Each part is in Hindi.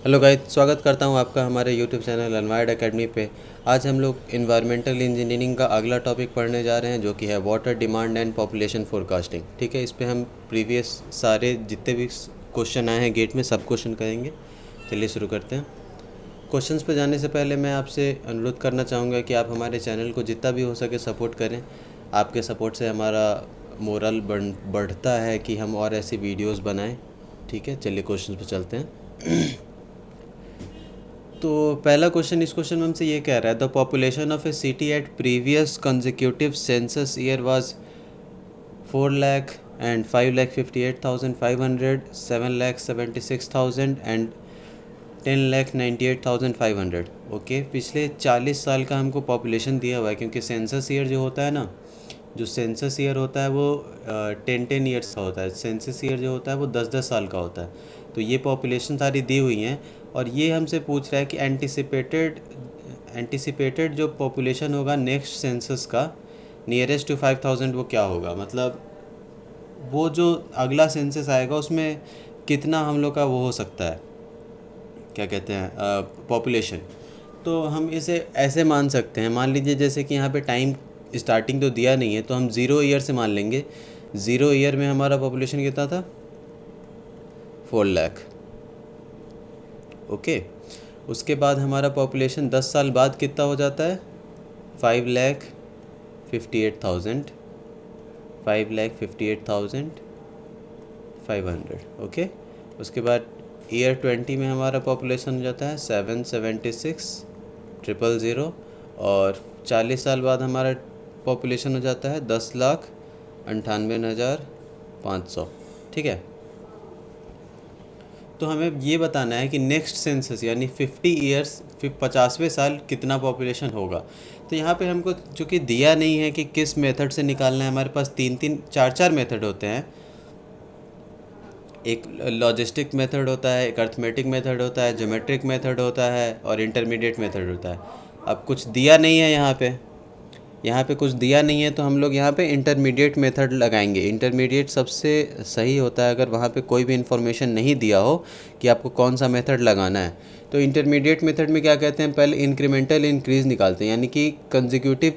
हेलो गाइस, स्वागत करता हूं आपका हमारे यूट्यूब चैनल अनवायर्ड एकेडमी पे। आज हम लोग इन्वायरमेंटल इंजीनियरिंग का अगला टॉपिक पढ़ने जा रहे हैं, जो कि है water demand and population forecasting. ठीक है, इस पे हम प्रीवियस सारे जितने भी क्वेश्चन आए हैं गेट में सब क्वेश्चन करेंगे। चलिए शुरू करते हैं। क्वेश्चन्स पे जाने से पहले मैं आपसे अनुरोध करना चाहूँगा कि आप हमारे चैनल को जितना भी हो सके सपोर्ट करें। आपके सपोर्ट से हमारा मोरल बढ़ता है कि हम और ऐसी वीडियोज़ बनाएँ। ठीक है, चलिए क्वेश्चन पे चलते हैं। तो पहला क्वेश्चन, इस क्वेश्चन में हमसे ये कह रहा है, the population of a city at previous consecutive census year was 4,05,58,500, 7,76,000 and 10,98,500। Okay, पिछले 40 साल का हमको पॉपुलेशन दिया हुआ है, क्योंकि सेंसस ईयर जो होता है ना, जो सेंसस ईयर होता है वो 10 ईयर्स का होता है। सेंसस ईयर जो होता है वो 10 साल का होता है। तो ये पॉपुलेशन सारी दी हुई हैं, और ये हमसे पूछ रहा है कि एंटिसिपेटेड जो पॉपुलेशन होगा नेक्स्ट सेंसस का नियरेस्ट टू 5,000 वो क्या होगा। मतलब वो जो अगला सेंसस आएगा उसमें कितना हम लोग का वो हो सकता है, क्या कहते हैं, पॉपुलेशन। तो हम इसे ऐसे मान सकते हैं, मान लीजिए जैसे कि यहाँ पे टाइम स्टार्टिंग तो दिया नहीं है, तो हम 0 ईयर से मान लेंगे। 0 ईयर में हमारा पॉपुलेशन कितना था, 4 लाख। ओके, उसके बाद हमारा पॉपुलेशन 10 साल बाद कितना हो जाता है, 5,58,000, 5,58,500। ओके, उसके बाद ईयर 20 में हमारा पॉपुलेशन हो जाता है 776,000, और 40 साल बाद हमारा पॉपुलेशन हो जाता है 10,98,500। ठीक है, तो हमें ये बताना है कि नेक्स्ट सेंसस यानी 50 ईयर्स 50वें साल कितना पॉपुलेशन होगा। तो यहाँ पे हमको चूँकि दिया नहीं है कि किस मेथड से निकालना है, हमारे पास 3-4 मेथड होते हैं। एक लॉजिस्टिक मेथड होता है, एक अर्थमेटिक मेथड होता है, ज्योमेट्रिक मेथड होता है, और इंटरमीडिएट मेथड होता है। अब कुछ दिया नहीं है यहाँ पे कुछ दिया नहीं है, तो हम लोग यहाँ पे इंटरमीडिएट मेथड लगाएंगे। इंटरमीडिएट सबसे सही होता है अगर वहाँ पे कोई भी इन्फॉर्मेशन नहीं दिया हो कि आपको कौन सा मेथड लगाना है। तो इंटरमीडिएट मेथड में क्या कहते हैं, पहले इंक्रीमेंटल इंक्रीज़ निकालते हैं, यानी कि कंसेक्यूटिव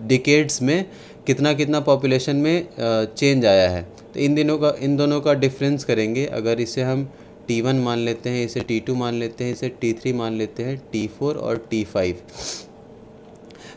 डिकेड्स में कितना कितना पॉपुलेशन में चेंज आया है। तो इन दोनों का डिफरेंस करेंगे। अगर इसे हम T1 मान लेते हैं, इसे T2 मान लेते हैं, इसे T3 मान लेते हैं, T4 और T5।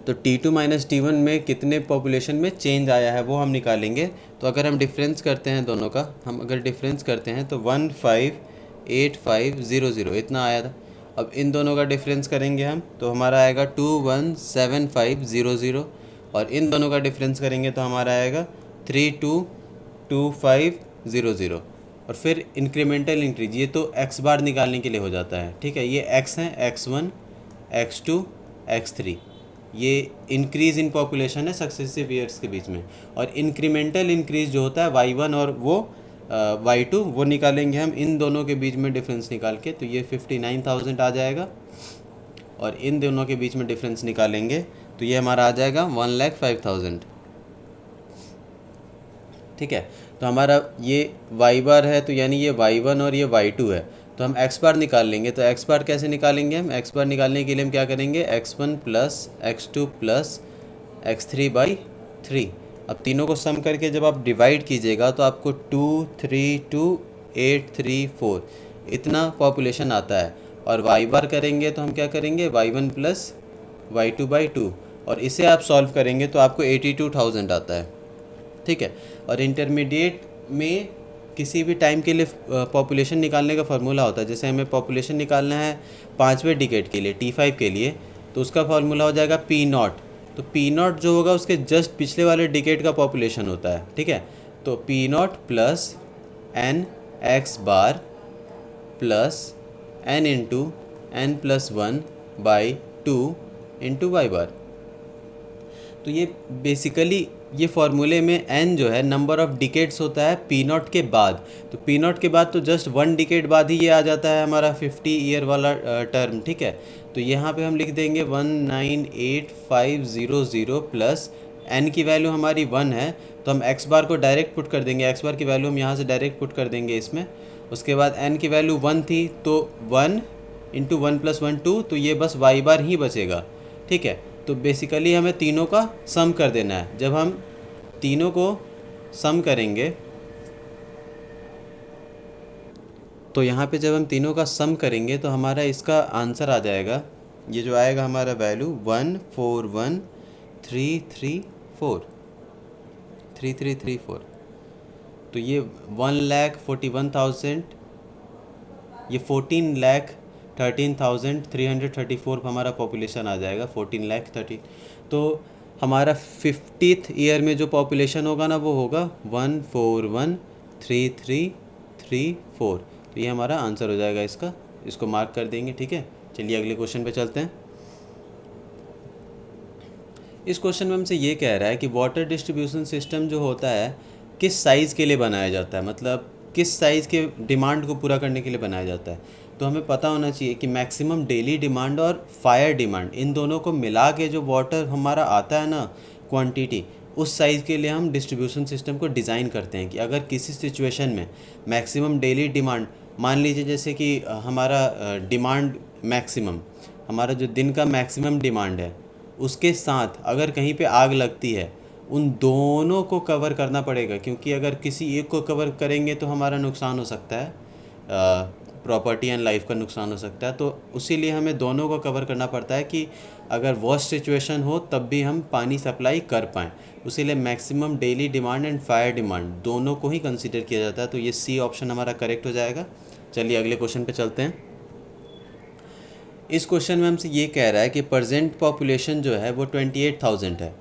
तो T2 माइनस T1 में कितने पॉपुलेशन में चेंज आया है वो हम निकालेंगे। तो अगर हम डिफरेंस करते हैं दोनों का, हम अगर डिफरेंस करते हैं तो 158500 इतना आया था। अब इन दोनों का डिफरेंस करेंगे हम, तो हमारा आएगा 217500, और इन दोनों का डिफरेंस करेंगे तो हमारा आएगा 322500। और फिर इंक्रीमेंटल इंक्रीज, ये तो x बार निकालने के लिए हो जाता है। ठीक है, ये x है, x1 x2 x3, ये इंक्रीज़ इन पॉपुलेशन है सक्सेसिव ईयर्स के बीच में। और इंक्रीमेंटल इंक्रीज़ जो होता है y1 और वो y2 वो निकालेंगे हम इन दोनों के बीच में डिफरेंस निकाल के। तो ये 59,000 आ जाएगा, और इन दोनों के बीच में डिफरेंस निकालेंगे तो ये हमारा आ जाएगा 1,05,000। ठीक है, तो हमारा ये y बार है, तो यानी ये y1 और ये y2 है। तो हम x बार निकाल लेंगे। तो x बार कैसे निकालेंगे हम, x बार निकालने के लिए हम क्या करेंगे, x1 plus x2 plus x3/3। अब तीनों को सम करके जब आप डिवाइड कीजिएगा तो आपको 232,834 इतना पॉपुलेशन आता है। और y बार करेंगे तो हम क्या करेंगे, y1 प्लस y2/2, और इसे आप सॉल्व करेंगे तो आपको 82,000 आता है। ठीक है, और इंटरमीडिएट में किसी भी टाइम के लिए पॉपुलेशन निकालने का फार्मूला होता है। जैसे हमें पॉपुलेशन निकालना है 5वें डिकेड के लिए, T5 के लिए, तो उसका फार्मूला हो जाएगा P0। तो P0 जो होगा उसके जस्ट पिछले वाले डिकेड का पॉपुलेशन होता है। ठीक है, तो P0 plus n x bar plus n into n+1/2 into y bar. तो ये बेसिकली ये फार्मूले में n जो है नंबर ऑफ़ डिकेड्स होता है P0 के बाद। तो P0 के बाद तो जस्ट 1 डिकेड बाद ही ये आ जाता है हमारा 50 ईयर वाला टर्म। ठीक है, तो यहाँ पे हम लिख देंगे 198,500 प्लस n की वैल्यू हमारी 1 है, तो हम x बार को डायरेक्ट पुट कर देंगे। x बार की वैल्यू हम यहाँ से डायरेक्ट पुट कर देंगे इसमें। उसके बाद n की वैल्यू 1 थी, तो 1 इंटू 1 + 1 2, तो ये बस y बार ही बचेगा, ठीक है। तो बेसिकली हमें तीनों का सम कर देना है। जब हम तीनों को सम करेंगे तो यहाँ पे जब हम तीनों का सम करेंगे तो हमारा इसका आंसर आ जाएगा, ये जो आएगा हमारा वैल्यू 1413334। तो ये 1,41,000, ये 14,13,334 हमारा पॉपुलेशन आ जाएगा, 14,30,000। तो हमारा 50th ईयर में जो पॉपुलेशन होगा ना वो होगा 1413334। तो ये हमारा आंसर हो जाएगा इसका, इसको मार्क कर देंगे, ठीक है। चलिए अगले क्वेश्चन पे चलते हैं। इस क्वेश्चन में हमसे ये कह रहा है कि वाटर डिस्ट्रीब्यूशन सिस्टम जो होता है किस साइज़ के लिए बनाया जाता है, मतलब किस साइज़ के डिमांड को पूरा करने के लिए बनाया जाता है। तो हमें पता होना चाहिए कि मैक्सिमम डेली डिमांड और फायर डिमांड, इन दोनों को मिला के जो वाटर हमारा आता है ना क्वांटिटी, उस साइज़ के लिए हम डिस्ट्रीब्यूशन सिस्टम को डिज़ाइन करते हैं कि अगर किसी सिचुएशन में मैक्सिमम डेली डिमांड, मान लीजिए जैसे कि हमारा डिमांड मैक्सिमम, हमारा जो दिन का मैक्सिमम डिमांड है, उसके साथ अगर कहीं पे आग लगती है, उन दोनों को कवर करना पड़ेगा, क्योंकि अगर किसी एक को कवर करेंगे तो हमारा नुकसान हो सकता है, प्रॉपर्टी एंड लाइफ का नुकसान हो सकता है। तो उसी लिए हमें दोनों को कवर करना पड़ता है कि अगर वर्स्ट सिचुएशन हो तब भी हम पानी सप्लाई कर पाएँ। उसी लिए maximum daily demand and fire demand दोनों को ही कंसीडर किया जाता है। तो ये सी ऑप्शन हमारा करेक्ट हो जाएगा। चलिए अगले क्वेश्चन पे चलते हैं। इस क्वेश्चन में हमसे ये कह रहा है कि प्रेजेंट पॉपुलेशन जो है वो 28,000 है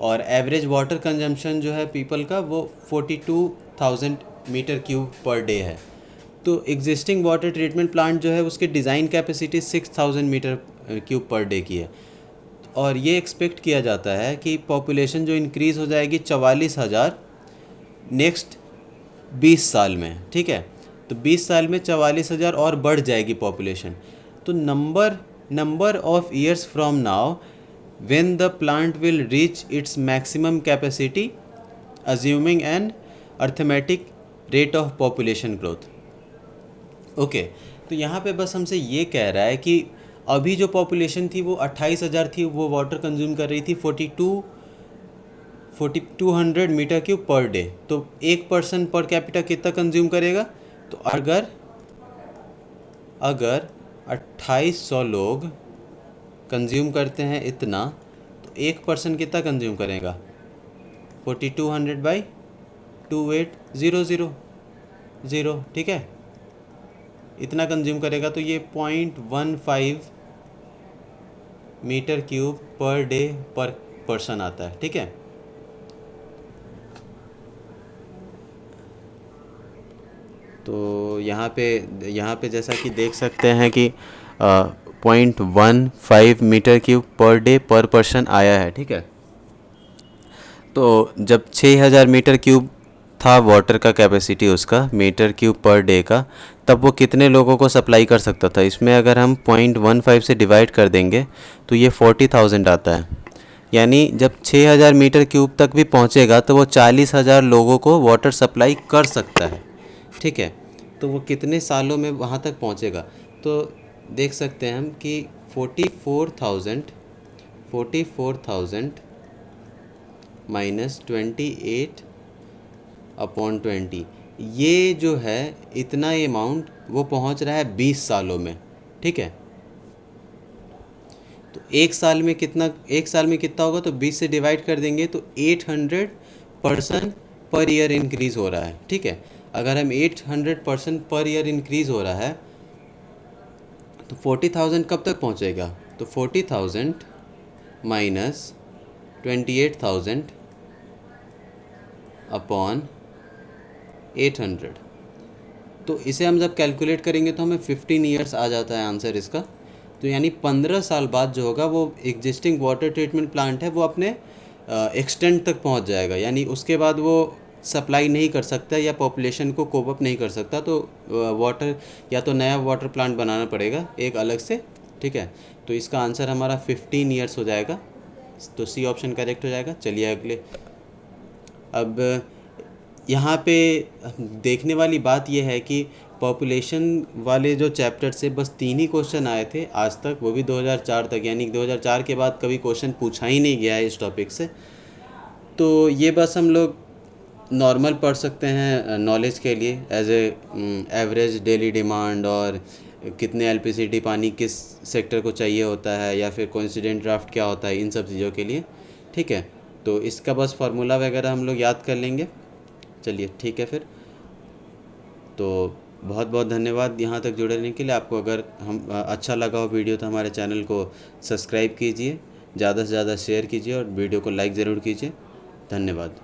और एवरेज वाटर कंजम्पशन जो है पीपल का वो 42,000 मीटर क्यूब पर डे है। तो एग्जिस्टिंग वाटर ट्रीटमेंट प्लांट जो है उसकी design capacity 6,000 metre cube per day की है और ये एक्सपेक्ट किया जाता है कि पॉपुलेशन जो इंक्रीज़ हो जाएगी 44,000 नेक्स्ट 20 साल में, ठीक है। तो 20 साल में 44,000 और बढ़ जाएगी पॉपुलेशन। तो number of years from now when the plant will reach its maximum capacity assuming an arithmetic rate of population growth. Okay, तो यहाँ पे बस हमसे ये कह रहा है कि अभी जो पॉपुलेशन थी वो 28,000 थी, वो वाटर कंज्यूम कर रही थी 4200 मीटर क्यूब पर डे। तो एक पर्सन पर कैपिटा कितना कंज्यूम करेगा? तो अगर 2800 लोग कंज्यूम करते हैं इतना, तो एक पर्सन कितना कंज्यूम करेगा? 4200/2800, ठीक है, इतना कंज्यूम करेगा। तो ये 0.15 मीटर क्यूब पर डे पर पर्सन आता है, ठीक है। तो यहाँ पे जैसा कि देख सकते हैं कि 0.15 मीटर क्यूब पर डे पर पर्सन आया है, ठीक है। तो जब 6,000 मीटर क्यूब था वाटर का कैपेसिटी उसका मीटर क्यूब पर डे का, तब वो कितने लोगों को सप्लाई कर सकता था? इसमें अगर हम 0.15 से डिवाइड कर देंगे तो ये 40,000 आता है। यानी जब 6,000 मीटर क्यूब तक भी पहुंचेगा तो वो 40,000 लोगों को वाटर सप्लाई कर सकता है, ठीक है। तो वो कितने सालों में वहाँ तक पहुँचेगा? तो देख सकते हैं हम कि 44,000 माइनस 28/20, ये जो है इतना अमाउंट वो पहुँच रहा है 20 सालों में, ठीक है। तो एक साल में कितना होगा? तो 20 से डिवाइड कर देंगे तो 800 पर्सन पर ईयर इंक्रीज़ हो रहा है, ठीक है। अगर हम 800 पर्सन पर ईयर इंक्रीज़ हो रहा है तो 40,000 कब तक पहुंचेगा? तो 40,000 माइनस 28,000 अपॉन 800, तो इसे हम जब कैलकुलेट करेंगे तो हमें 15 ईयर्स आ जाता है आंसर इसका। तो यानी 15 साल बाद जो होगा वो एग्जिस्टिंग वाटर ट्रीटमेंट प्लांट है वो अपने एक्सटेंट तक पहुंच जाएगा, यानी उसके बाद वो सप्लाई नहीं कर सकता या पॉपुलेशन को कोप अप नहीं कर सकता। तो वाटर या तो नया वाटर प्लांट बनाना पड़ेगा एक अलग से, ठीक है। तो इसका आंसर हमारा 15 ईयर्स हो जाएगा। तो सी ऑप्शन करेक्ट हो जाएगा। चलिए अगले। अब यहाँ पे देखने वाली बात यह है कि पॉपुलेशन वाले जो चैप्टर से बस 3 ही क्वेश्चन आए थे आज तक, वो भी 2004 तक, यानी 2004 के बाद कभी क्वेश्चन पूछा ही नहीं गया है इस टॉपिक से। तो ये बस हम लोग नॉर्मल पढ़ सकते हैं नॉलेज के लिए, as a average daily demand, और कितने एलपीसीटी पानी किस सेक्टर को चाहिए होता है, या फिर कोइंसिडेंट ड्राफ्ट क्या होता है, इन सब चीज़ों के लिए। ठीक है, तो इसका बस फार्मूला वगैरह हम लोग याद कर लेंगे। चलिए ठीक है फिर, तो बहुत बहुत धन्यवाद यहाँ तक जुड़े रहने के लिए। आपको अगर अच्छा लगा हो वीडियो तो हमारे चैनल को सब्सक्राइब कीजिए, ज़्यादा से ज़्यादा शेयर कीजिए और वीडियो को लाइक ज़रूर कीजिए। धन्यवाद।